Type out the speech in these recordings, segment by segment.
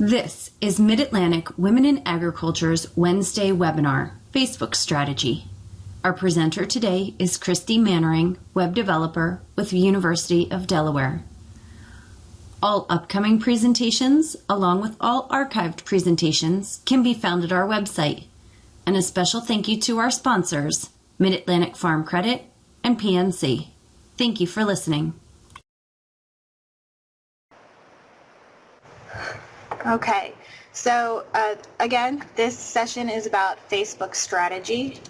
This is Mid-Atlantic Women in Agriculture's Wednesday webinar, Facebook Strategy. Our presenter today is Christy Mannering, web developer with the University of Delaware. All upcoming presentations, along with all archived presentations, can be found at our website. And a special thank you to our sponsors, Mid-Atlantic Farm Credit and PNC. Thank you for listening. Okay, so again, this session is about Facebook strategy.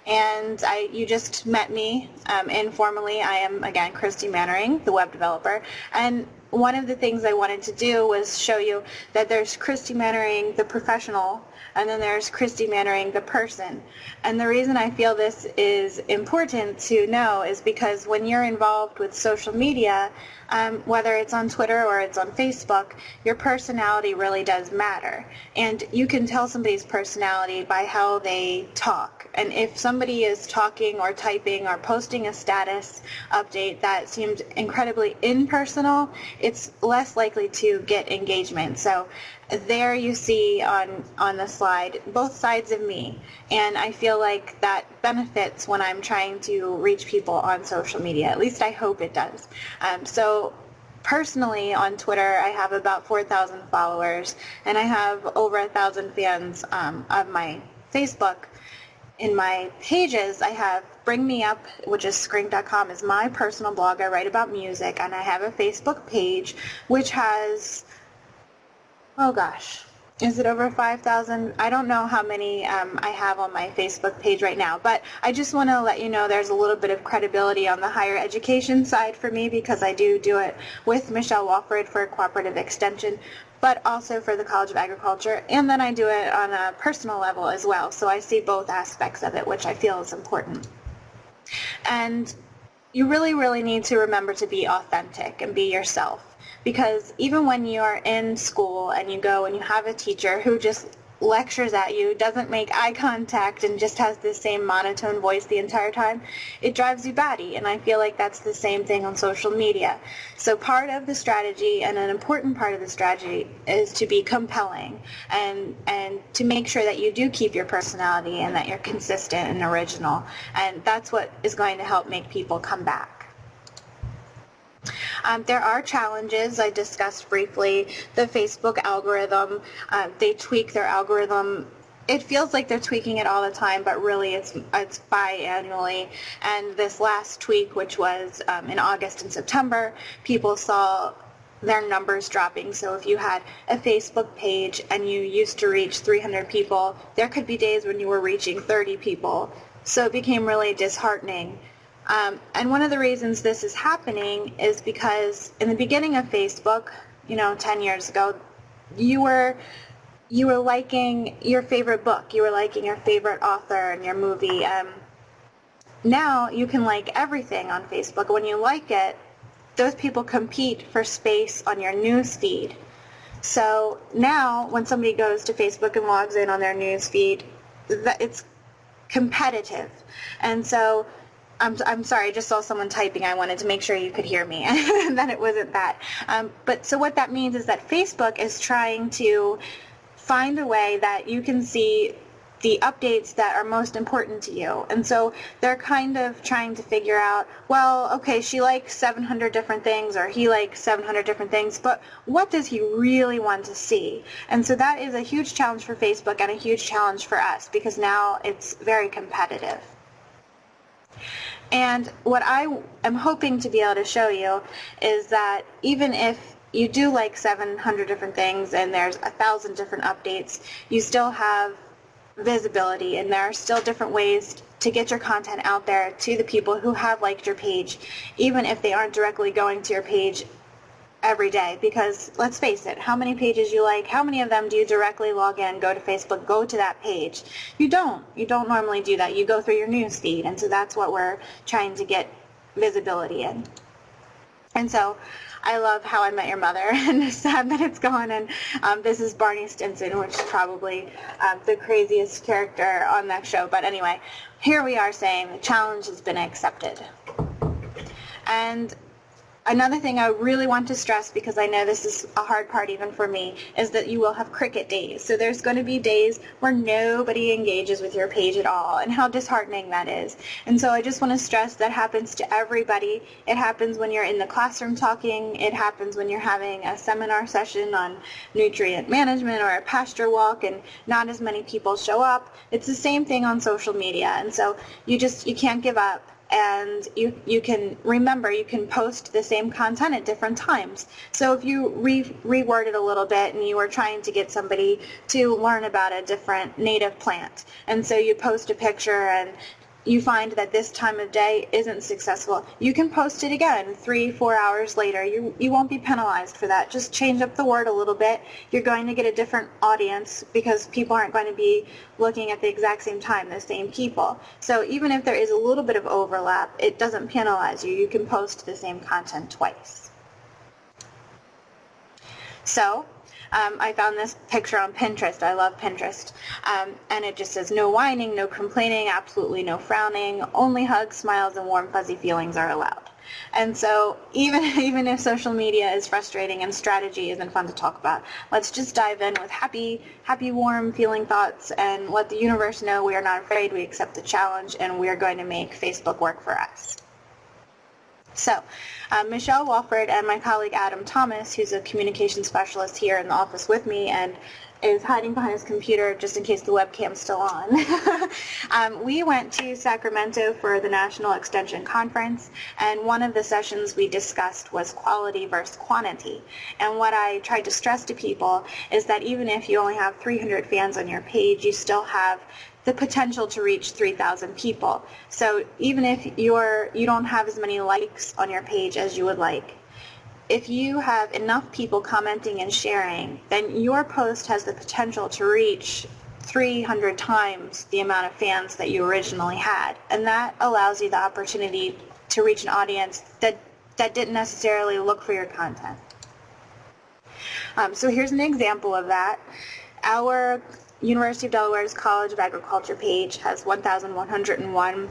And you just met me informally. I am, again, Christy Mannering, the web developer. And one of the things I wanted to do was show you that there's Christy Mannering, the professional, and then there's Christy Mannering, the person. And the reason I feel this is important to know is because when you're involved with social media, whether it's on Twitter or it's on Facebook, your personality really does matter. And you can tell somebody's personality by how they talk. And if somebody is talking or typing or posting a status update that seems incredibly impersonal, it's less likely to get engagement. So there you see on the slide both sides of me, and I feel like that benefits when I'm trying to reach people on social media. At least I hope it does. So personally on Twitter I have about 4,000 followers, and I have over 1,000 fans of my Facebook. In my pages, I have Bring Me Up, which is Scrink.com, is my personal blog. I write about music, and I have a Facebook page which has, oh gosh, is it over 5,000? I don't know how many I have on my Facebook page right now, but I just want to let you know there's a little bit of credibility on the higher education side for me, because I do it with Michelle Walford for Cooperative Extension, but also for the College of Agriculture, and then I do it on a personal level as well. So I see both aspects of it, which I feel is important. And you really, really need to remember to be authentic and be yourself, because even when you are in school and you go and you have a teacher who just lectures at you, doesn't make eye contact, and just has the same monotone voice the entire time, it drives you batty. And I feel like that's the same thing on social media. So part of the strategy, and an important part of the strategy, is to be compelling and to make sure that you do keep your personality and that you're consistent and original. And that's what is going to help make people come back. There are challenges. I discussed briefly the Facebook algorithm. They tweak their algorithm. It feels like they're tweaking it all the time, but really it's biannually. And this last tweak, which was in August and September, people saw their numbers dropping. So if you had a Facebook page and you used to reach 300 people, there could be days when you were reaching 30 people. So it became really disheartening. And one of the reasons this is happening is because in the beginning of Facebook, 10 years ago, you were liking your favorite book, you were liking your favorite author and your movie. Now you can like everything on Facebook. When you like it, those people compete for space on your news feed. So now when somebody goes to Facebook and logs in on their news feed, it's competitive. And so I'm sorry, I just saw someone typing. I wanted to make sure you could hear me, and that it wasn't that. But so what that means is that Facebook is trying to find a way that you can see the updates that are most important to you. And so they're kind of trying to figure out, well, okay, she likes 700 different things, or he likes 700 different things, but what does he really want to see? And so that is a huge challenge for Facebook and a huge challenge for us, because now it's very competitive. And what I am hoping to be able to show you is that even if you do like 700 different things and there's 1,000 different updates, you still have visibility, and there are still different ways to get your content out there to the people who have liked your page, even if they aren't directly going to your page every day. Because let's face it, how many pages you like, how many of them do you directly log in, go to Facebook, go to that page? You don't normally do that. You go through your news feed, and so that's what we're trying to get visibility in. And so I love How I Met Your Mother, and it's sad that it's gone. And this is Barney Stinson, which is probably the craziest character on that show. But anyway, here we are saying the challenge has been accepted. And Another thing I really want to stress, because I know this is a hard part even for me, is that you will have cricket days. So there's going to be days where nobody engages with your page at all, and how disheartening that is. And so I just want to stress that happens to everybody. It happens when you're in the classroom talking. It happens when you're having a seminar session on nutrient management or a pasture walk and not as many people show up. It's the same thing on social media. And so you can't give up. And you can remember, you can post the same content at different times. So if you reword it a little bit and you are trying to get somebody to learn about a different native plant, and so you post a picture and you find that this time of day isn't successful, you can post it again 3-4 hours later. You won't be penalized for that. Just change up the word a little bit. You're going to get a different audience because people aren't going to be looking at the exact same time, the same people. So even if there is a little bit of overlap, it doesn't penalize you. You can post the same content twice. So I found this picture on Pinterest. I love Pinterest. And it just says, no whining, no complaining, absolutely no frowning, only hugs, smiles, and warm, fuzzy feelings are allowed. And so even if social media is frustrating and strategy isn't fun to talk about, let's just dive in with happy, warm feeling thoughts and let the universe know we are not afraid, we accept the challenge, and we are going to make Facebook work for us. So, Michelle Walford and my colleague Adam Thomas, who's a communication specialist here in the office with me and is hiding behind his computer just in case the webcam's still on. We went to Sacramento for the National Extension Conference, and one of the sessions we discussed was quality versus quantity. And what I tried to stress to people is that even if you only have 300 fans on your page, you still have the potential to reach 3,000 people. So even if you don't have as many likes on your page as you would like, if you have enough people commenting and sharing, then your post has the potential to reach 300 times the amount of fans that you originally had. And that allows you the opportunity to reach an audience that didn't necessarily look for your content. So here's an example of that. Our University of Delaware's College of Agriculture page has 1,101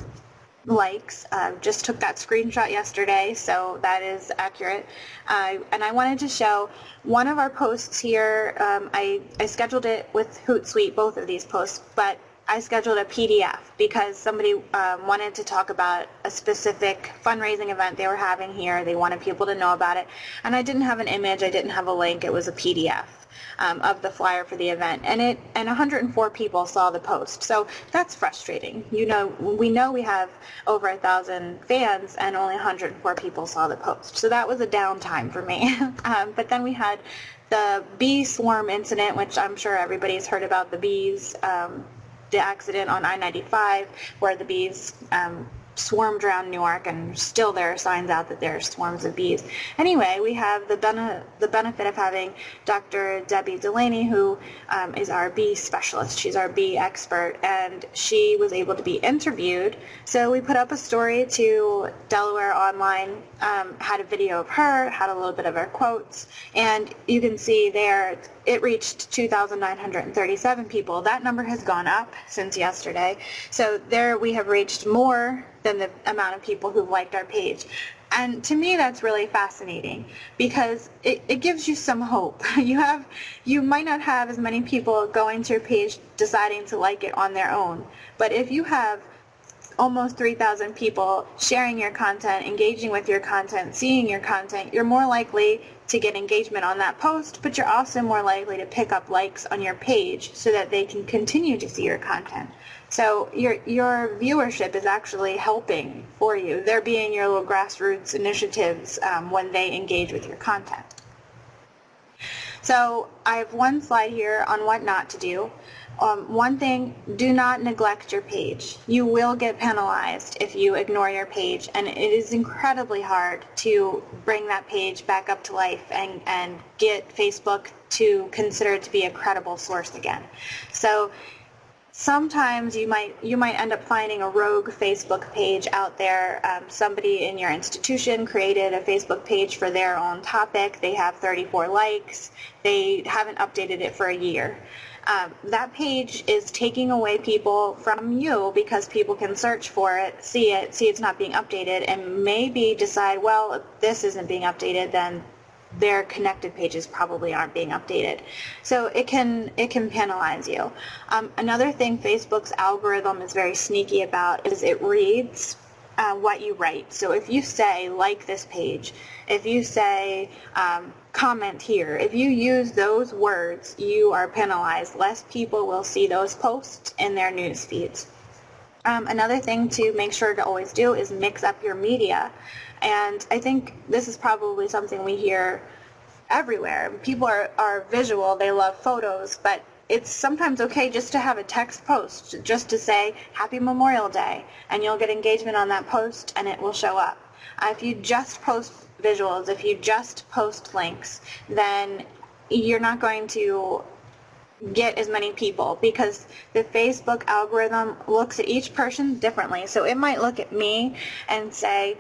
likes. Just took that screenshot yesterday, so that is accurate. And I wanted to show one of our posts here. I scheduled it with Hootsuite, both of these posts, but I scheduled a PDF because somebody wanted to talk about a specific fundraising event they were having here. They wanted people to know about it. And I didn't have an image, I didn't have a link, it was a PDF. Of the flyer for the event, and 104 people saw the post. So that's frustrating. We know we have over 1,000 fans, and only 104 people saw the post. So that was a downtime for me. But then we had the bee swarm incident, which I'm sure everybody's heard about. The bees, the accident on I-95 where the bees swarmed around Newark, and still there are signs out that there are swarms of bees. Anyway, we have the benefit of having Dr. Debbie Delaney, who is our bee specialist. She's our bee expert, and she was able to be interviewed. So we put up a story to Delaware Online, had a video of her, had a little bit of her quotes, and you can see there it reached 2,937 people. That number has gone up since yesterday. So there we have reached more than the amount of people who've liked our page. And to me, that's really fascinating because it gives you some hope. You might not have as many people going to your page deciding to like it on their own, but if you have almost 3,000 people sharing your content, engaging with your content, seeing your content, you're more likely to get engagement on that post, but you're also more likely to pick up likes on your page so that they can continue to see your content. So your viewership is actually helping for you. They're being your little grassroots initiatives when they engage with your content. So I have one slide here on what not to do. One thing, do not neglect your page. You will get penalized if you ignore your page, and it is incredibly hard to bring that page back up to life and get Facebook to consider it to be a credible source again. So sometimes you might end up finding a rogue Facebook page out there. Somebody in your institution created a Facebook page for their own topic. They have 34 likes. They haven't updated it for a year. That page is taking away people from you because people can search for it, see it's not being updated, and maybe decide, well, if this isn't being updated, then their connected pages probably aren't being updated. So it can penalize you. Another thing Facebook's algorithm is very sneaky about is it reads what you write. So if you say, like this page, if you say, comment here, if you use those words, you are penalized. Less people will see those posts in their news feeds. Another thing to make sure to always do is mix up your media. And I think this is probably something we hear everywhere. People are visual, they love photos, but it's sometimes okay just to have a text post, just to say Happy Memorial Day, and you'll get engagement on that post and it will show up. If you just post visuals, if you just post links, then you're not going to get as many people, because the Facebook algorithm looks at each person differently. So it might look at me and say,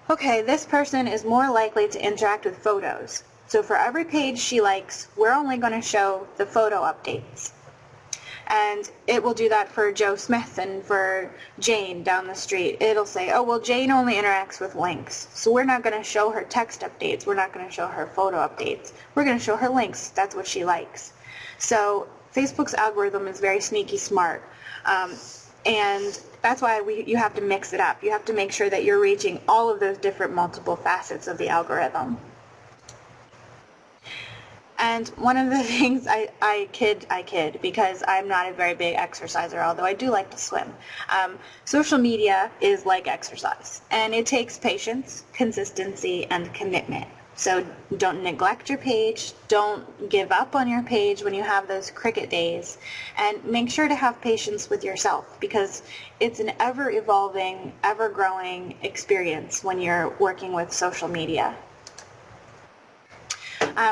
okay, this person is more likely to interact with photos. So for every page she likes, we're only going to show the photo updates. And it will do that for Joe Smith and for Jane down the street. It'll say, oh, well, Jane only interacts with links, so we're not going to show her text updates. We're not going to show her photo updates. We're going to show her links. That's what she likes. So Facebook's algorithm is very sneaky smart. And that's why you have to mix it up. You have to make sure that you're reaching all of those different multiple facets of the algorithm. And one of the things I kid because I'm not a very big exerciser, although I do like to swim. Social media is like exercise, and it takes patience, consistency, and commitment. So don't neglect your page, don't give up on your page when you have those cricket days, and make sure to have patience with yourself, because it's an ever-evolving, ever-growing experience when you're working with social media.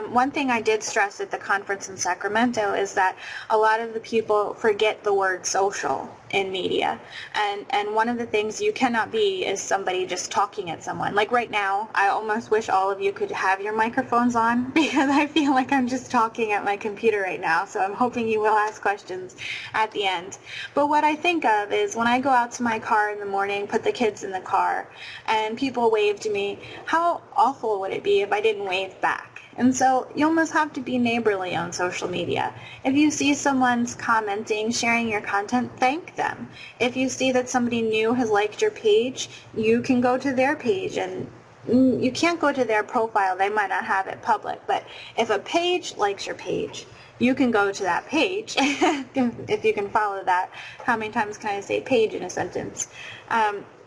One thing I did stress at the conference in Sacramento is that a lot of the people forget the word social in media. And one of the things you cannot be is somebody just talking at someone. Like right now, I almost wish all of you could have your microphones on, because I feel like I'm just talking at my computer right now. So I'm hoping you will ask questions at the end. But what I think of is when I go out to my car in the morning, put the kids in the car, and people wave to me, how awful would it be if I didn't wave back? And so you almost have to be neighborly on social media. If you see someone's commenting, sharing your content, thank them. If you see that somebody new has liked your page, you can go to their page, and you can't go to their profile. They might not have it public. But if a page likes your page, you can go to that page, if you can follow that. How many times can I say page in a sentence?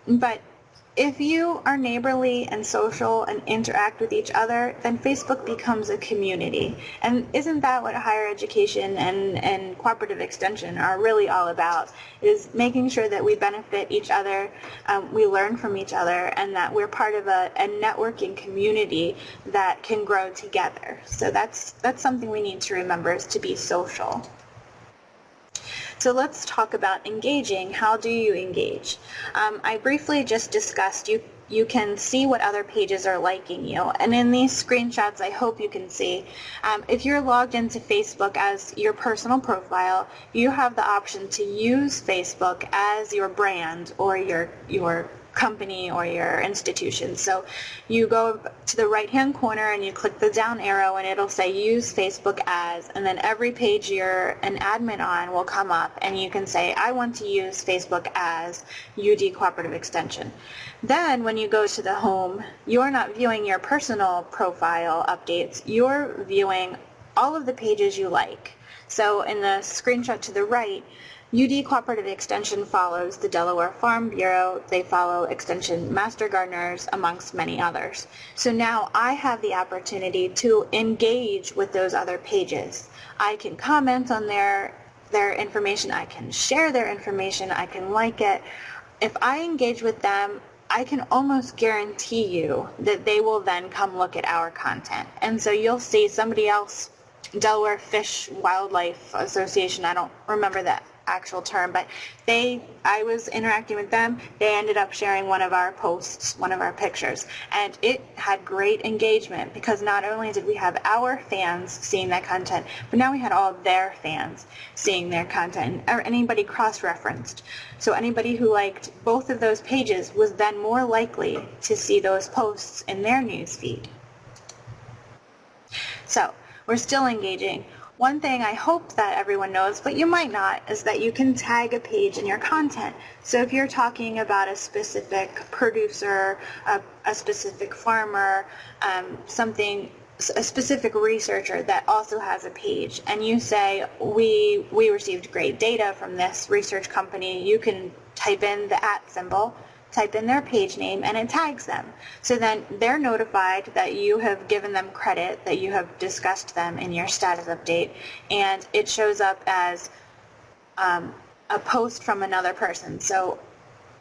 But if you are neighborly and social and interact with each other, then Facebook becomes a community. And isn't that what higher education and cooperative extension are really all about, is making sure that we benefit each other, we learn from each other, and that we're part of a networking community that can grow together. So that's something we need to remember, is to be social. So let's talk about engaging. How do you engage? I briefly just discussed you can see what other pages are liking you. And in these screenshots, I hope you can see, if you're logged into Facebook as your personal profile, you have the option to use Facebook as your brand or your company or your institution. So you go to the right-hand corner and you click the down arrow, and it'll say use Facebook as, and then every page you're an admin on will come up, and you can say, I want to use Facebook as UD Cooperative Extension. Then when you go to the home, you're not viewing your personal profile updates, you're viewing all of the pages you like. So in the screenshot to the right, UD Cooperative Extension follows the Delaware Farm Bureau. They follow Extension Master Gardeners, amongst many others. So now I have the opportunity to engage with those other pages. I can comment on their information. I can share their information. I can like it. If I engage with them, I can almost guarantee you that they will then come look at our content. And so you'll see somebody else, Delaware Fish Wildlife Association, I don't remember that actual term, but I was interacting with them. They ended up sharing one of our posts, one of our pictures, and it had great engagement because not only did we have our fans seeing that content, but now we had all of their fans seeing their content, or anybody cross-referenced. So anybody who liked both of those pages was then more likely to see those posts in their news feed. So we're still engaging. One thing I hope that everyone knows, but you might not, is that you can tag a page in your content. So if you're talking about a specific producer, a specific farmer, a specific researcher that also has a page, and you say, we received great data from this research company, you can type in the @ symbol, type in their page name, and it tags them. So then they're notified that you have given them credit, that you have discussed them in your status update, and it shows up as a post from another person. So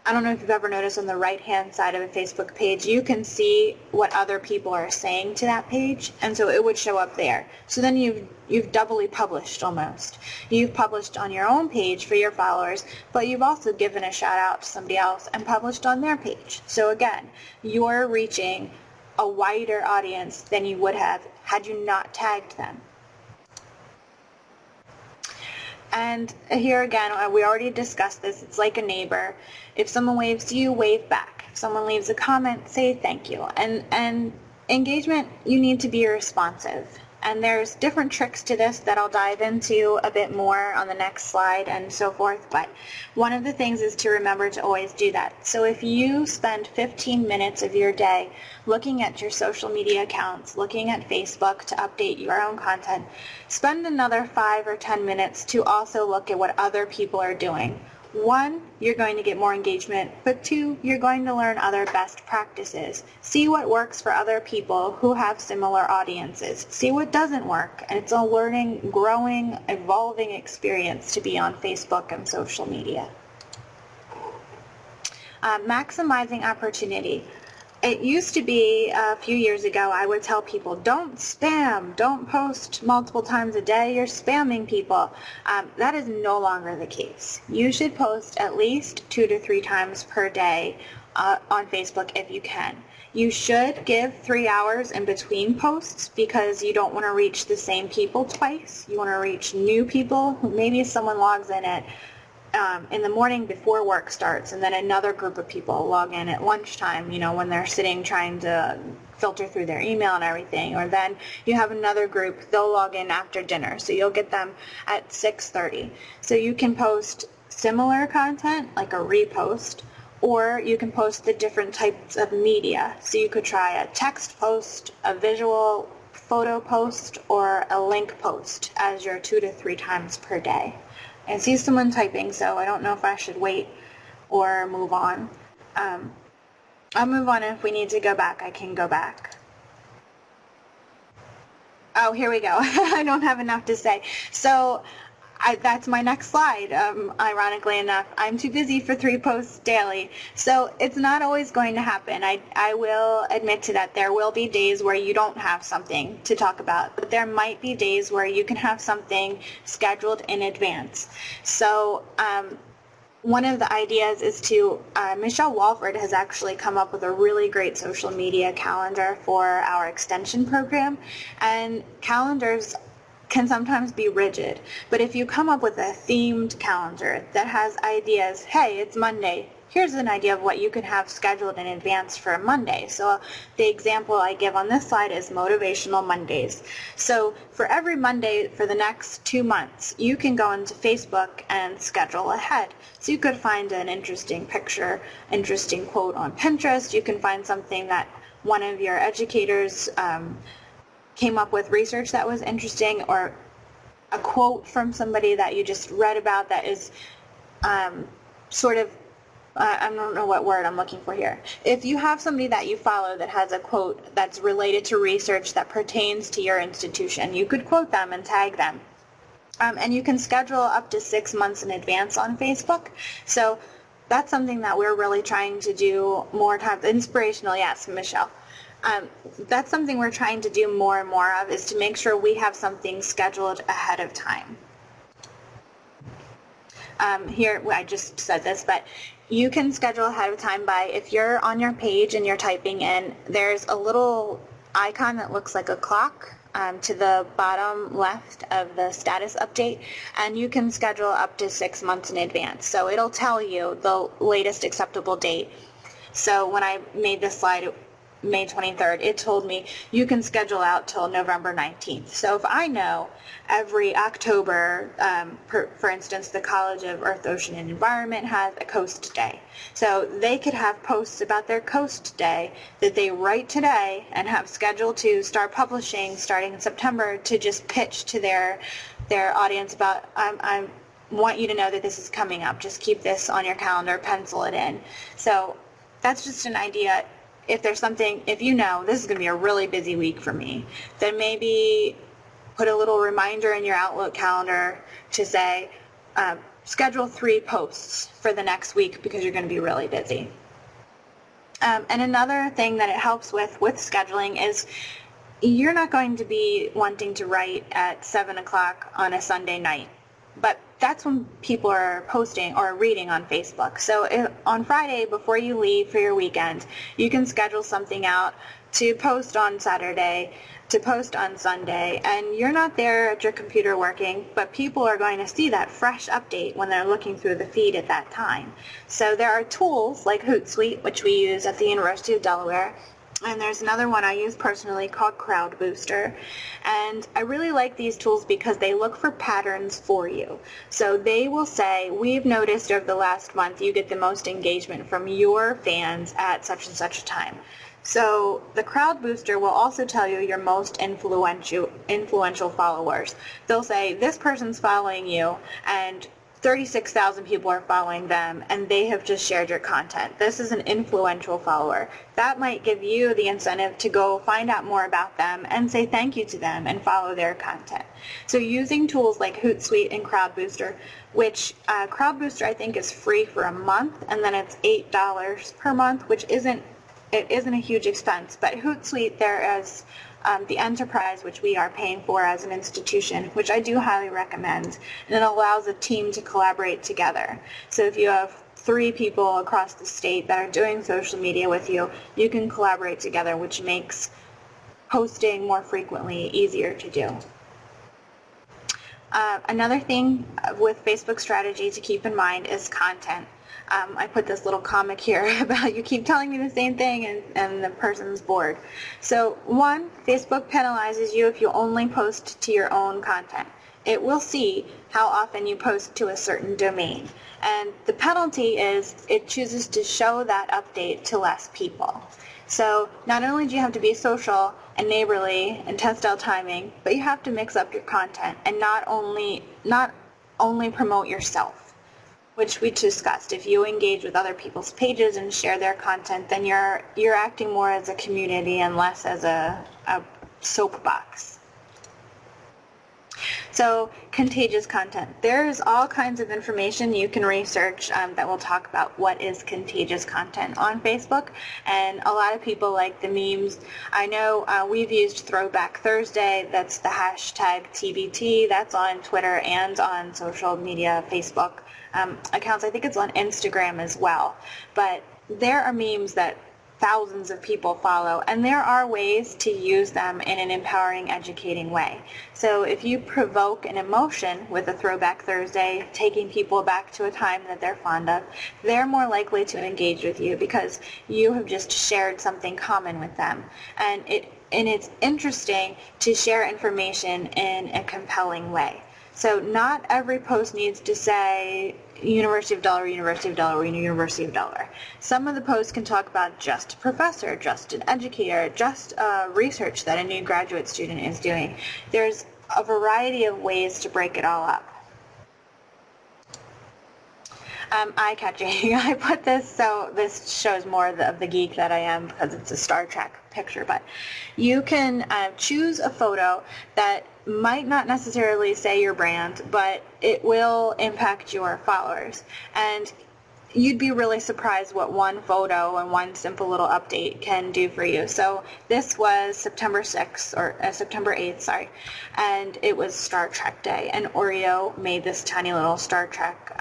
I don't know if you've ever noticed on the right-hand side of a Facebook page, you can see what other people are saying to that page, and so it would show up there. So then you've doubly published almost. You've published on your own page for your followers, but you've also given a shout out to somebody else and published on their page. So again, you're reaching a wider audience than you would have had you not tagged them. And here again, we already discussed this, it's like a neighbor. If someone waves to you, wave back. If someone leaves a comment, say thank you. And engagement, you need to be responsive. And there's different tricks to this that I'll dive into a bit more on the next slide and so forth, but one of the things is to remember to always do that. So if you spend 15 minutes of your day looking at your social media accounts, looking at Facebook to update your own content, spend another 5 or 10 minutes to also look at what other people are doing. 1, you're going to get more engagement, but 2, you're going to learn other best practices. See what works for other people who have similar audiences. See what doesn't work, and it's a learning, growing, evolving experience to be on Facebook and social media. Maximizing opportunity. It used to be a few years ago, I would tell people, don't spam, don't post multiple times a day, you're spamming people. That is no longer the case. You should post at least 2 to 3 times per day on Facebook if you can. You should give 3 hours in between posts because you don't want to reach the same people twice. You want to reach new people. Maybe someone logs in the morning before work starts, and then another group of people log in at lunchtime, when they're sitting trying to filter through their email and everything, or then you have another group, they'll log in after dinner, so you'll get them at 6:30. So you can post similar content, like a repost, or you can post the different types of media. So you could try a text post, a visual photo post, or a link post as your 2 to 3 times per day. I see someone typing, so I don't know if I should wait or move on. I'll move on, and if we need to go back, I can go back. Oh, here we go. I don't have enough to say. So that's my next slide. Ironically enough, I'm too busy for 3 posts daily. So it's not always going to happen. I will admit to that. There will be days where you don't have something to talk about, but there might be days where you can have something scheduled in advance. So one of the ideas is to, Michelle Walford has actually come up with a really great social media calendar for our extension program, and calendars can sometimes be rigid, but if you come up with a themed calendar that has ideas, hey, it's Monday, here's an idea of what you can have scheduled in advance for Monday. So the example I give on this slide is Motivational Mondays. So for every Monday for the next 2 months, you can go into Facebook and schedule ahead. So you could find an interesting picture, interesting quote on Pinterest. You can find something that one of your educators came up with research that was interesting, or a quote from somebody that you just read about that is sort of, I don't know what word I'm looking for here. If you have somebody that you follow that has a quote that's related to research that pertains to your institution, you could quote them and tag them. And you can schedule up to 6 months in advance on Facebook. So that's something that we're really trying to do more times. Inspirational, yes, Michelle. That's something we're trying to do more and more of, is to make sure we have something scheduled ahead of time. Here, well, I just said this, but you can schedule ahead of time by, if you're on your page and you're typing in, there's a little icon that looks like a clock to the bottom left of the status update, and you can schedule up to 6 months in advance. So it'll tell you the latest acceptable date. So when I made this slide, May 23rd, it told me you can schedule out till November 19th. So if I know every October, for instance, the College of Earth, Ocean, and Environment has a Coast Day. So they could have posts about their Coast Day that they write today and have scheduled to start publishing starting in September to just pitch to their audience about, I want you to know that this is coming up. Just keep this on your calendar, pencil it in. So that's just an idea. If there's something, if you know this is going to be a really busy week for me, then maybe put a little reminder in your Outlook calendar to say, schedule 3 posts for the next week because you're going to be really busy. And another thing that it helps with scheduling is you're not going to be wanting to write at 7 o'clock on a Sunday night, but that's when people are posting or reading on Facebook. So on Friday, before you leave for your weekend, you can schedule something out to post on Saturday, to post on Sunday, and you're not there at your computer working, but people are going to see that fresh update when they're looking through the feed at that time. So there are tools like Hootsuite, which we use at the University of Delaware, and there's another one I use personally called Crowd Booster. And I really like these tools because they look for patterns for you. So they will say, we've noticed over the last month you get the most engagement from your fans at such and such a time. So the Crowd Booster will also tell you your most influential followers. They'll say, this person's following you, and 36,000 people are following them, and they have just shared your content. This is an influential follower. That might give you the incentive to go find out more about them and say thank you to them and follow their content. So using tools like Hootsuite and Crowd Booster, which Crowd Booster I think is free for a month, and then it's $8 per month, which isn't a huge expense. But Hootsuite, there is the Enterprise, which we are paying for as an institution, which I do highly recommend, and it allows a team to collaborate together. So if you have 3 people across the state that are doing social media with you, you can collaborate together, which makes posting more frequently easier to do. Another thing with Facebook strategy to keep in mind is content. I put this little comic here about you keep telling me the same thing and the person's bored. So 1, Facebook penalizes you if you only post to your own content. It will see how often you post to a certain domain. And the penalty is it chooses to show that update to less people. So not only do you have to be social and neighborly and test out timing, but you have to mix up your content and not only promote yourself, which we discussed. If you engage with other people's pages and share their content, then you're acting more as a community and less as a soapbox. So contagious content. There's all kinds of information you can research that will talk about what is contagious content on Facebook, and a lot of people like the memes. I know we've used Throwback Thursday. That's the hashtag TBT. That's on Twitter and on social media, Facebook accounts. I think it's on Instagram as well. But there are memes that thousands of people follow, and there are ways to use them in an empowering, educating way. So if you provoke an emotion with a Throwback Thursday, taking people back to a time that they're fond of, they're more likely to engage with you because you have just shared something common with them. And it's interesting to share information in a compelling way. So not every post needs to say University of Delaware, University of Delaware, University of Delaware. Some of the posts can talk about just a professor, just an educator, just research that a new graduate student is doing. There's a variety of ways to break it all up. Eye-catching. I put this, so this shows more of the geek that I am because it's a Star Trek picture, but you can choose a photo that might not necessarily say your brand, but it will impact your followers. And you'd be really surprised what one photo and one simple little update can do for you. So this was September 6th, or September 8th, sorry, and it was Star Trek Day, and Oreo made this tiny little Star Trek,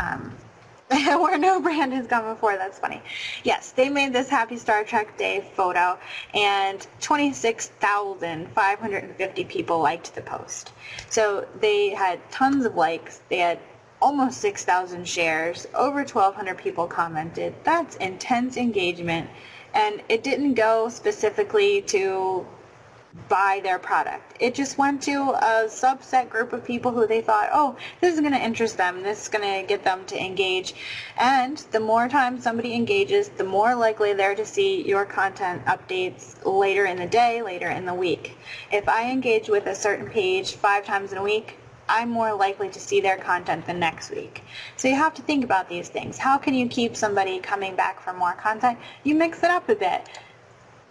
where no brand has gone before, that's funny. Yes, they made this Happy Star Trek Day photo, and 26,550 people liked the post. So they had tons of likes, they had almost 6,000 shares, over 1,200 people commented. That's intense engagement, and it didn't go specifically to buy their product. It just went to a subset group of people who they thought, oh, this is going to interest them, this is going to get them to engage. And the more time somebody engages, the more likely they're to see your content updates later in the day, later in the week. If I engage with a certain page 5 times in a week, I'm more likely to see their content the next week. So you have to think about these things. How can you keep somebody coming back for more content? You mix it up a bit,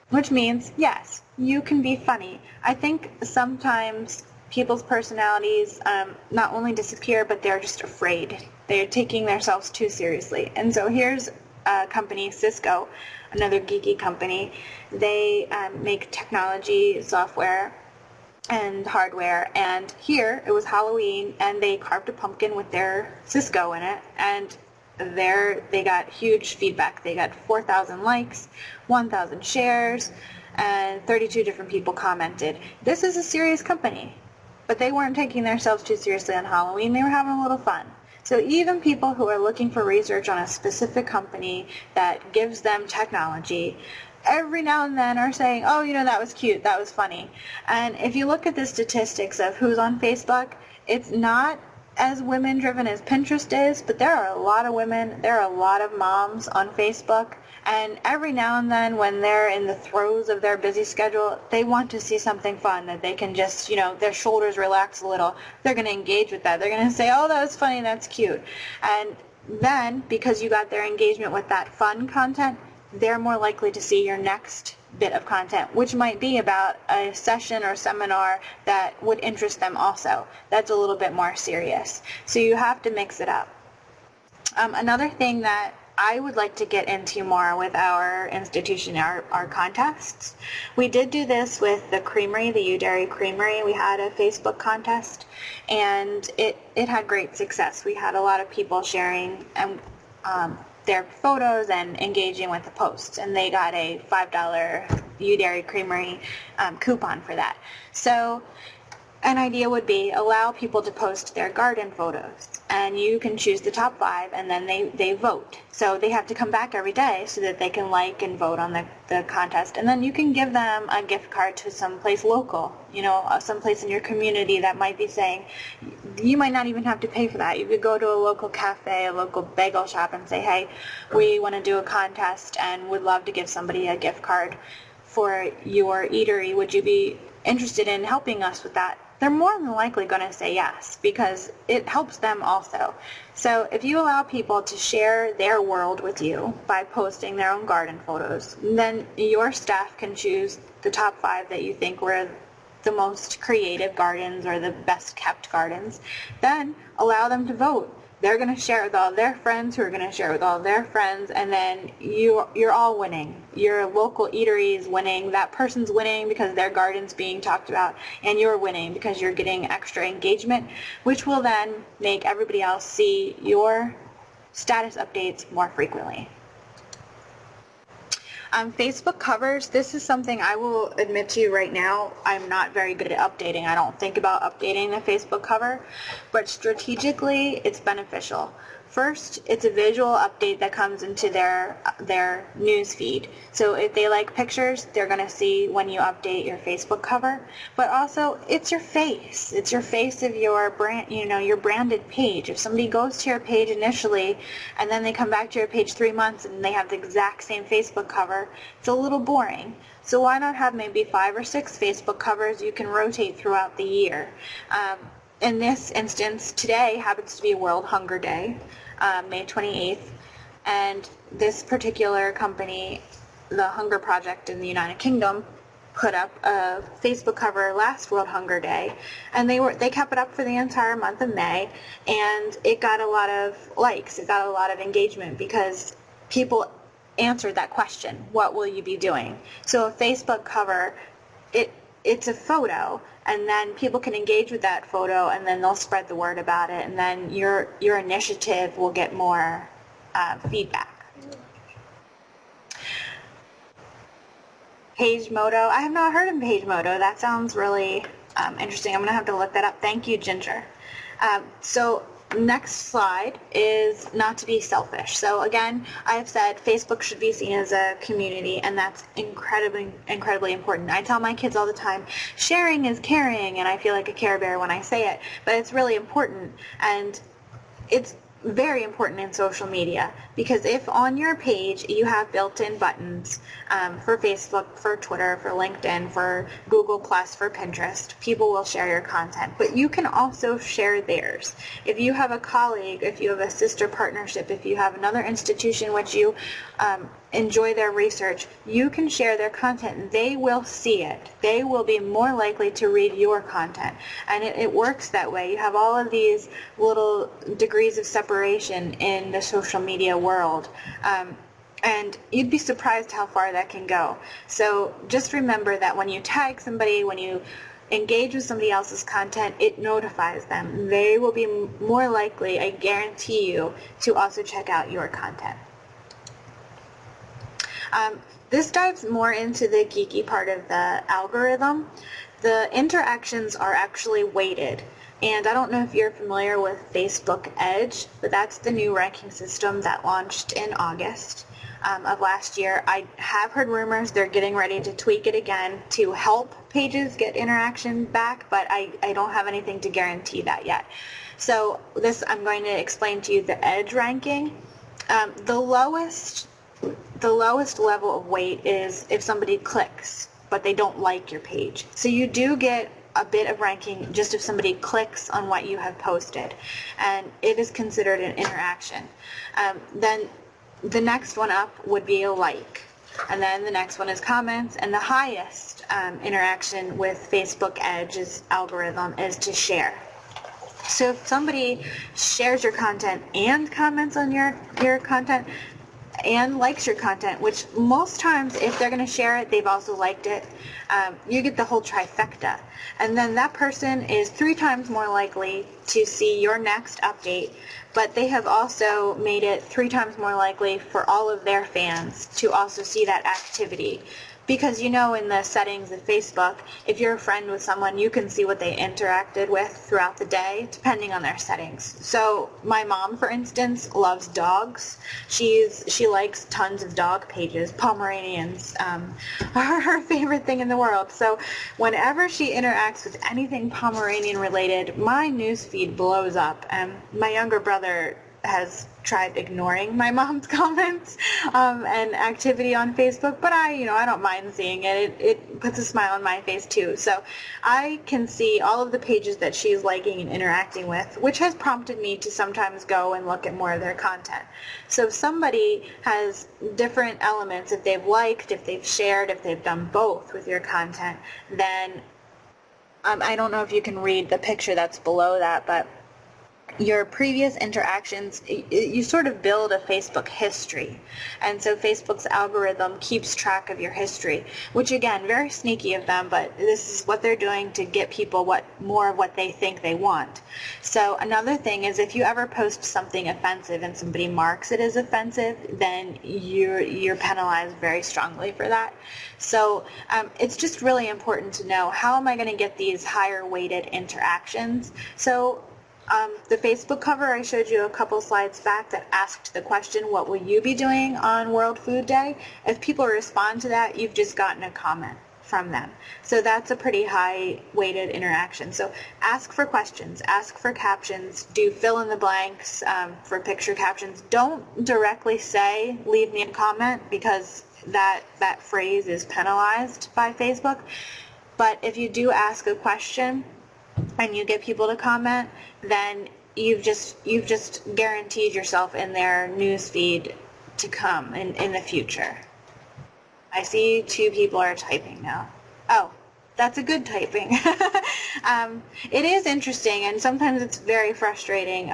which means, yes, you can be funny. I think sometimes people's personalities not only disappear, but they're just afraid. They're taking themselves too seriously. And so here's a company, Cisco, another geeky company. They make technology, software, and hardware, and here it was Halloween, and they carved a pumpkin with their Cisco in it, and they got huge feedback. They got 4,000 likes, 1,000 shares, and 32 different people commented. This is a serious company, but they weren't taking themselves too seriously on Halloween. They were having a little fun. So even people who are looking for research on a specific company that gives them technology, every now and then are saying, oh, you know, that was cute, that was funny. And if you look at the statistics of who's on Facebook, it's not as women-driven as Pinterest is, but there are a lot of women, there are a lot of moms on Facebook, and every now and then when they're in the throes of their busy schedule, they want to see something fun that they can just, you know, their shoulders relax a little. They're going to engage with that. They're going to say, oh, that was funny, that's cute. And then, because you got their engagement with that fun content, they're more likely to see your next bit of content, which might be about a session or seminar that would interest them also. That's a little bit more serious. So you have to mix it up. Another thing that I would like to get into more with our institution are contests. We did do this with the creamery, the U Dairy Creamery. We had a Facebook contest, and it had great success. We had a lot of people sharing and their photos and engaging with the posts, and they got a $5 U Dairy Creamery coupon for that. So an idea would be allow people to post their garden photos, and you can choose the top 5, and then they vote. So they have to come back every day so that they can like and vote on the contest, and then you can give them a gift card to someplace local, you know, someplace in your community that might be saying, you might not even have to pay for that. You could go to a local cafe, a local bagel shop, and say, hey, we want to do a contest and would love to give somebody a gift card for your eatery. Would you be interested in helping us with that? They're more than likely going to say yes, because it helps them also. So if you allow people to share their world with you by posting their own garden photos, then your staff can choose the top 5 that you think were the most creative gardens or the best kept gardens. Then allow them to vote. They're going to share with all their friends who are going to share with all their friends, and then you're all winning. Your local eatery is winning, that person's winning because their garden's being talked about, and you're winning because you're getting extra engagement, which will then make everybody else see your status updates more frequently. Facebook covers, this is something I will admit to you right now, I'm not very good at updating. I don't think about updating the Facebook cover, but strategically it's beneficial. First, it's a visual update that comes into their news feed. So if they like pictures, they're going to see when you update your Facebook cover. But also, it's your face. It's your face of your brand, you know, your branded page. If somebody goes to your page initially and then they come back to your page 3 months and they have the exact same Facebook cover, it's a little boring. So why not have maybe 5 or 6 Facebook covers you can rotate throughout the year? In this instance, today happens to be World Hunger Day, May 28th, and this particular company, the Hunger Project in the United Kingdom, put up a Facebook cover last World Hunger Day, and they kept it up for the entire month of May, and it got a lot of likes, it got a lot of engagement because people answered that question, what will you be doing? So a Facebook cover, it's a photo, and then people can engage with that photo, and then they'll spread the word about it, and then your initiative will get more feedback. PageModo. I have not heard of PageModo. That sounds really interesting. I'm going to have to look that up. Thank you, Ginger. So next slide is not to be selfish. So again, I have said Facebook should be seen as a community, and that's incredibly, incredibly important. I tell my kids all the time, sharing is caring, and I feel like a Care Bear when I say it, but it's really important, and it's very important in social media, because if on your page you have built-in buttons for Facebook, for Twitter, for LinkedIn, for Google+, for Pinterest, people will share your content. But you can also share theirs. If you have a colleague, if you have a sister partnership, if you have another institution which you enjoy their research, you can share their content. They will see it. They will be more likely to read your content. And it works that way. You have all of these little degrees of separation in the social media world. And you'd be surprised how far that can go. So just remember that when you tag somebody, when you engage with somebody else's content, it notifies them. They will be more likely, I guarantee you, to also check out your content. This dives more into the geeky part of the algorithm. The interactions are actually weighted. And I don't know if you're familiar with Facebook Edge, but that's the new ranking system that launched in August of last year. I have heard rumors they're getting ready to tweak it again to help pages get interaction back, but I don't have anything to guarantee that yet. So I'm going to explain to you the Edge ranking. The lowest level of weight is if somebody clicks, but they don't like your page. So you do get a bit of ranking just if somebody clicks on what you have posted, and it is considered an interaction. Then the next one up would be a like, and then the next one is comments, and the highest interaction with Facebook Edge's algorithm is to share. So if somebody shares your content and comments on your content, and likes your content, which most times if they're going to share it, they've also liked it, you get the whole trifecta. And then that person is 3 times more likely to see your next update, but they have also made it 3 times more likely for all of their fans to also see that activity. Because you know, in the settings of Facebook, if you're a friend with someone, you can see what they interacted with throughout the day, depending on their settings. So my mom, for instance, loves dogs. She likes tons of dog pages. Pomeranians are her favorite thing in the world. So whenever she interacts with anything Pomeranian related, my newsfeed blows up. My younger brother has tried ignoring my mom's comments and activity on Facebook, but I don't mind seeing it. It puts a smile on my face too. So I can see all of the pages that she's liking and interacting with, which has prompted me to sometimes go and look at more of their content. So if somebody has different elements, if they've liked, if they've shared, if they've done both with your content, then I don't know if you can read the picture that's below that, but your previous interactions, you sort of build a Facebook history. And so Facebook's algorithm keeps track of your history, which again, very sneaky of them, but this is what they're doing to get people more of what they think they want. So another thing is, if you ever post something offensive and somebody marks it as offensive, then you're penalized very strongly for that. So it's just really important to know, how am I going to get these higher weighted interactions? So the Facebook cover I showed you a couple slides back that asked the question, what will you be doing on World Food Day? If people respond to that, you've just gotten a comment from them. So that's a pretty high weighted interaction. So ask for questions, ask for captions, do fill in the blanks for picture captions. Don't directly say, leave me a comment, because that phrase is penalized by Facebook. But if you do ask a question and you get people to comment, then you've just guaranteed yourself in their news feed to come in the future. I see 2 people are typing now. Oh, that's a good typing. It is interesting, and sometimes it's very frustrating,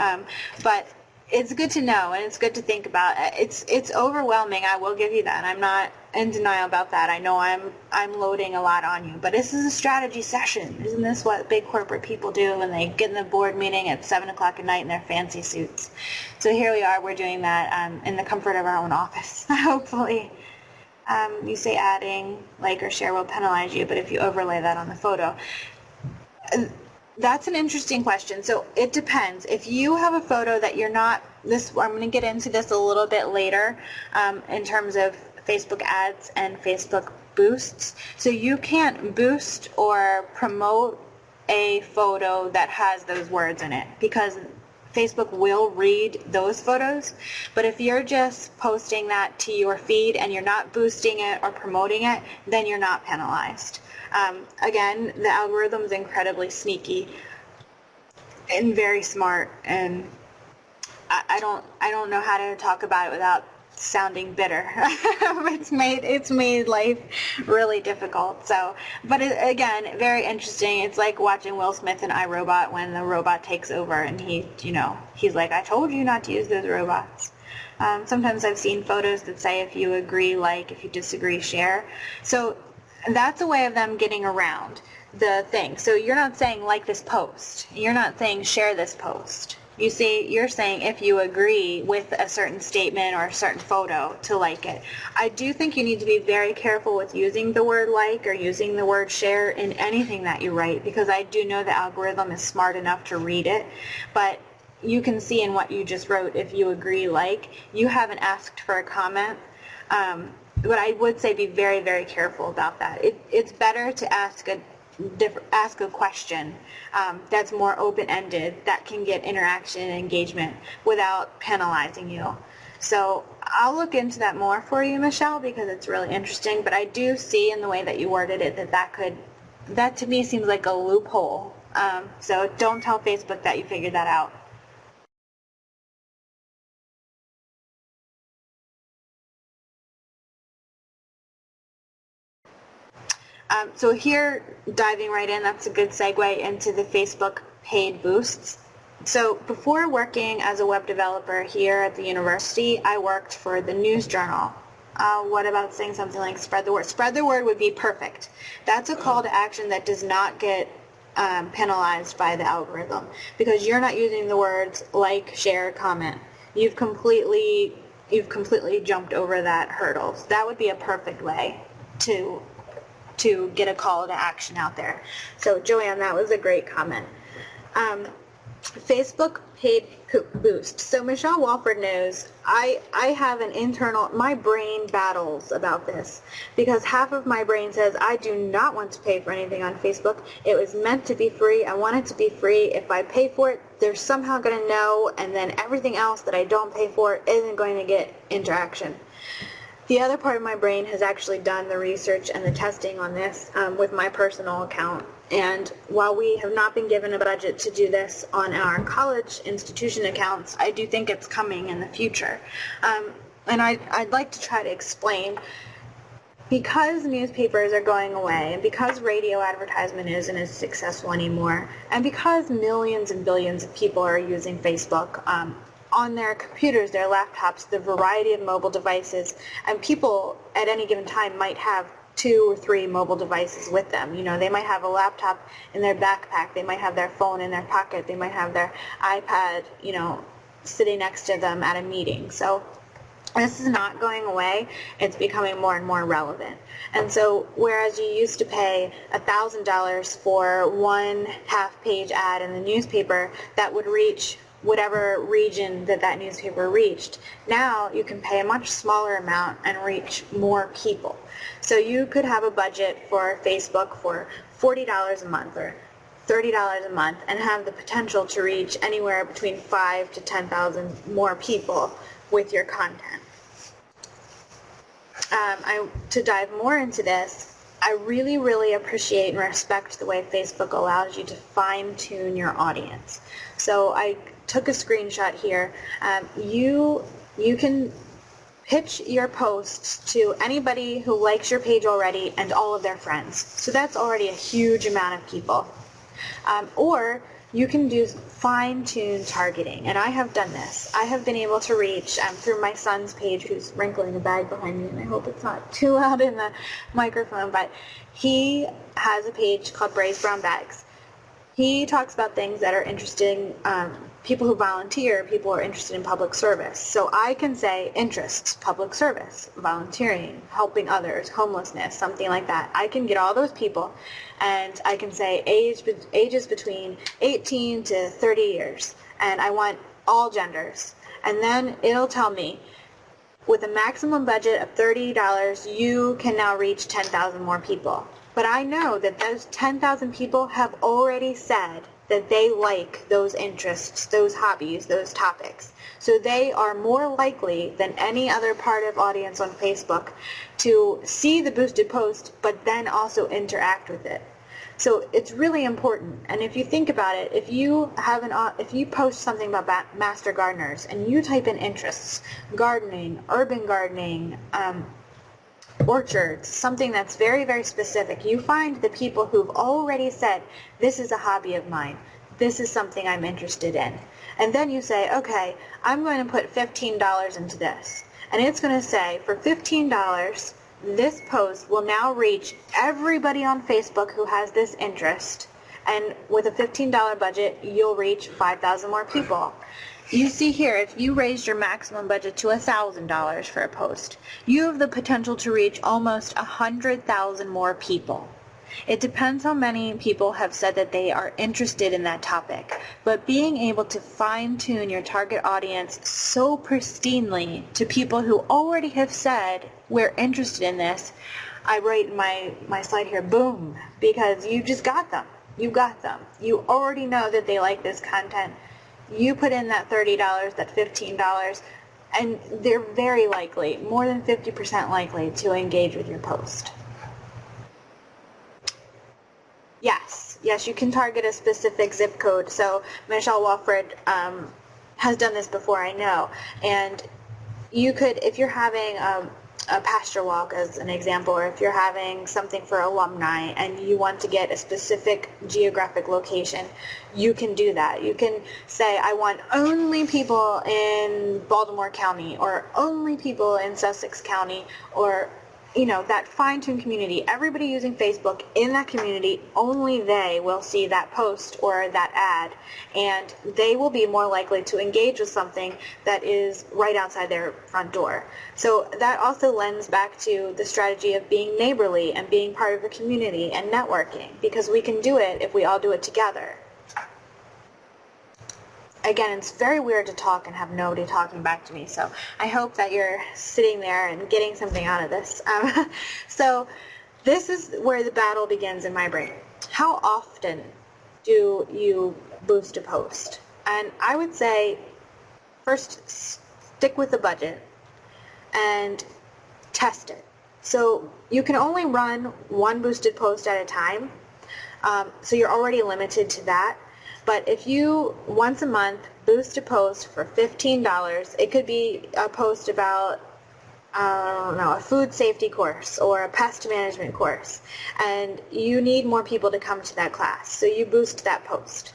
but it's good to know, and it's good to think about. It's overwhelming, I will give you that. I'm not in denial about that. I know I'm loading a lot on you, but this is a strategy session. Isn't this what big corporate people do when they get in the board meeting at 7 o'clock at night in their fancy suits? So here we are, we're doing that in the comfort of our own office, hopefully. You say adding, like, or share will penalize you, but if you overlay that on the photo. That's an interesting question. So it depends. If you have a photo that you're not, I'm going to get into this a little bit later in terms of Facebook ads and Facebook boosts. So you can't boost or promote a photo that has those words in it because Facebook will read those photos, but if you're just posting that to your feed and you're not boosting it or promoting it, then you're not penalized. Again, the algorithm is incredibly sneaky and very smart, and I don't know how to talk about it without sounding bitter. It's made life really difficult. So, but again, very interesting. It's like watching Will Smith in iRobot when the robot takes over, and he's like, I told you not to use those robots. Sometimes I've seen photos that say if you agree, like; if you disagree, share. So that's a way of them getting around the thing. So you're not saying like this post. You're not saying share this post. You're saying if you agree with a certain statement or a certain photo to like it. I do think you need to be very careful with using the word like or using the word share in anything that you write, because I do know the algorithm is smart enough to read it, but you can see in what you just wrote, if you agree like, you haven't asked for a comment. But I would say be very, very careful about that. It's better to ask a question that's more open-ended, that can get interaction and engagement without penalizing you. So I'll look into that more for you, Michelle, because it's really interesting. But I do see in the way that you worded it that to me seems like a loophole. So don't tell Facebook that you figured that out. So here, diving right in, that's a good segue into the Facebook paid boosts. So before working as a web developer here at the university, I worked for the News Journal. What about saying something like spread the word? Spread the word would be perfect. That's a call to action that does not get penalized by the algorithm, because you're not using the words like, share, comment. You've completely jumped over that hurdle. So that would be a perfect way to get a call to action out there. So Joanne, that was a great comment. Facebook paid boost. So Michelle Walford knows I have an internal, my brain battles about this, because half of my brain says I do not want to pay for anything on Facebook. It was meant to be free. I want it to be free. If I pay for it, they're somehow going to know, and then everything else that I don't pay for isn't going to get interaction. The other part of my brain has actually done the research and the testing on this with my personal account. And while we have not been given a budget to do this on our college institution accounts, I do think it's coming in the future. And I'd like to try to explain, because newspapers are going away, and because radio advertisement isn't as successful anymore, and because millions and billions of people are using Facebook, on their computers, their laptops, the variety of mobile devices, and people at any given time might have 2 or 3 mobile devices with them. You know, they might have a laptop in their backpack, they might have their phone in their pocket, they might have their iPad, you know, sitting next to them at a meeting. So this is not going away. It's becoming more and more relevant. And so whereas you used to pay $1,000 for one half-page ad in the newspaper that would reach whatever region that newspaper reached, now you can pay a much smaller amount and reach more people. So you could have a budget for Facebook for $40 a month or $30 a month and have the potential to reach anywhere between 5,000 to 10,000 more people with your content. To dive more into this, I really, really appreciate and respect the way Facebook allows you to fine-tune your audience. So I took a screenshot here. You can pitch your posts to anybody who likes your page already and all of their friends. So that's already a huge amount of people. Or you can do fine-tuned targeting, and I have done this. I have been able to reach through my son's page, who's wrinkling a bag behind me, and I hope it's not too loud in the microphone, but he has a page called Bray's Brown Bags. He talks about things that are interesting, people who volunteer, people who are interested in public service. So I can say interests, public service, volunteering, helping others, homelessness, something like that. I can get all those people, and I can say ages between 18 to 30 years, and I want all genders. And then it'll tell me, with a maximum budget of $30, you can now reach 10,000 more people. But I know that those 10,000 people have already said that they like those interests, those hobbies, those topics. So they are more likely than any other part of audience on Facebook to see the boosted post, but then also interact with it. So it's really important. And if you think about it, if you post something about master gardeners and you type in interests, gardening, urban gardening, orchards, something that's very, very specific, you find the people who've already said, this is a hobby of mine, this is something I'm interested in. And then you say, okay, I'm going to put $15 into this. And it's going to say, for $15, this post will now reach everybody on Facebook who has this interest. And with a $15 budget, you'll reach 5,000 more people. You see here, if you raised your maximum budget to $1,000 for a post, you have the potential to reach almost 100,000 more people. It depends how many people have said that they are interested in that topic, but being able to fine-tune your target audience so pristinely to people who already have said, we're interested in this, I write in my slide here, boom, because you just got them. You got them. You already know that they like this content. You put in that $30, that $15, and they're very likely, more than 50% likely, to engage with your post. Yes, you can target a specific zip code. So Michelle Walford has done this before, I know. And you could, if you're having a pasture walk as an example, or if you're having something for alumni and you want to get a specific geographic location, you can do that. You can say, I want only people in Baltimore County, or only people in Sussex County, or that fine-tuned community. Everybody using Facebook in that community, only they will see that post or that ad, and they will be more likely to engage with something that is right outside their front door. So that also lends back to the strategy of being neighborly and being part of a community and networking, because we can do it if we all do it together. Again, it's very weird to talk and have nobody talking back to me, so I hope that you're sitting there and getting something out of this. So this is where the battle begins in my brain. How often do you boost a post? And I would say, first, stick with the budget and test it. So you can only run one boosted post at a time, so you're already limited to that. But if you, once a month, boost a post for $15, it could be a post about, a food safety course or a pest management course, and you need more people to come to that class, so you boost that post.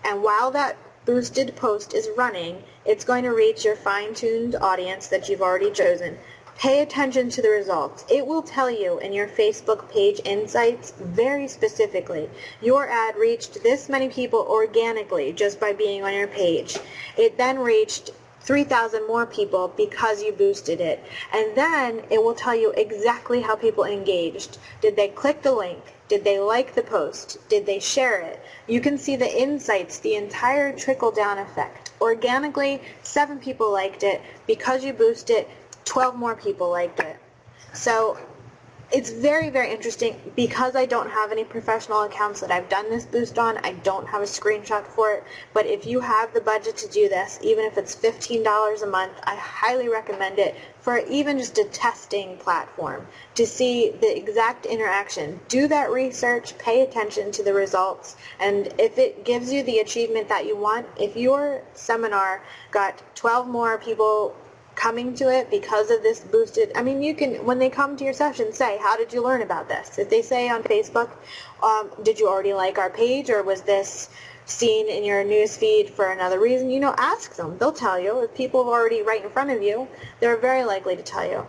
And while that boosted post is running, it's going to reach your fine-tuned audience that you've already chosen. Pay attention to the results. It will tell you in your Facebook page insights very specifically, your ad reached this many people organically just by being on your page. It then reached 3,000 more people because you boosted it. And then it will tell you exactly how people engaged. Did they click the link? Did they like the post? Did they share it? You can see the insights, the entire trickle-down effect. Organically, 7 people liked it. Because you boost it, 12 more people liked it. So it's very, very interesting. Because I don't have any professional accounts that I've done this boost on, I don't have a screenshot for it. But if you have the budget to do this, even if it's $15 a month, I highly recommend it for even just a testing platform to see the exact interaction. Do that research, pay attention to the results, and if it gives you the achievement that you want, if your seminar got 12 more people coming to it because of this boosted. I mean, you can, when they come to your session, say, how did you learn about this? If they say on Facebook, did you already like our page, or was this seen in your news feed for another reason? Ask them. They'll tell you. If people have already right in front of you, they're very likely to tell you.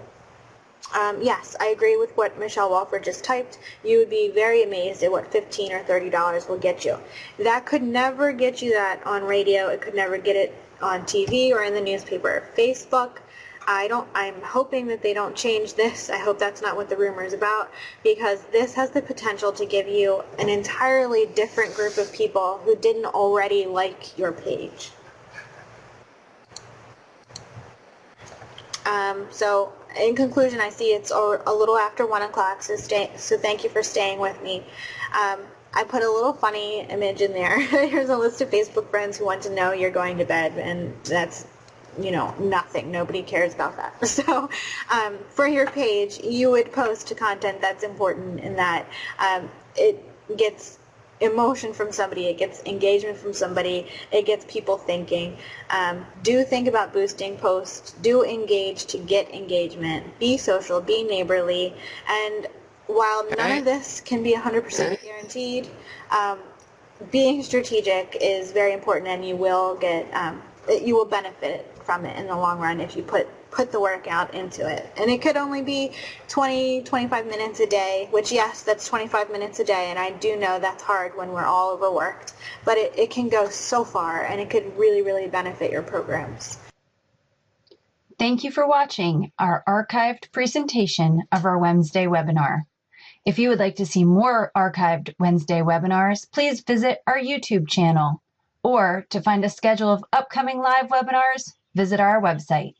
Yes, I agree with what Michelle Walford just typed. You would be very amazed at what $15 or $30 will get you. That could never get you that on radio. It could never get it on TV or in the newspaper. Facebook, I'm hoping that they don't change this. I hope that's not what the rumor is about, because this has the potential to give you an entirely different group of people who didn't already like your page. So in conclusion, I see it's a little after 1 o'clock, so thank you for staying with me. I put a little funny image in there. Here's a list of Facebook friends who want to know you're going to bed, and that's, nothing. Nobody cares about that. So for your page, you would post content that's important in that it gets emotion from somebody, it gets engagement from somebody, it gets people thinking. Do think about boosting posts, do engage to get engagement, be social, be neighborly, and while none of this can be 100% guaranteed, being strategic is very important, and you will benefit from it in the long run if you put the work out into it. And it could only be 20-25 minutes a day, which, yes, that's 25 minutes a day, and I do know that's hard when we're all overworked, but it can go so far, and it could really, really benefit your programs. Thank you for watching our archived presentation of our Wednesday webinar. If you would like to see more archived Wednesday webinars, please visit our YouTube channel, or to find a schedule of upcoming live webinars, visit our website.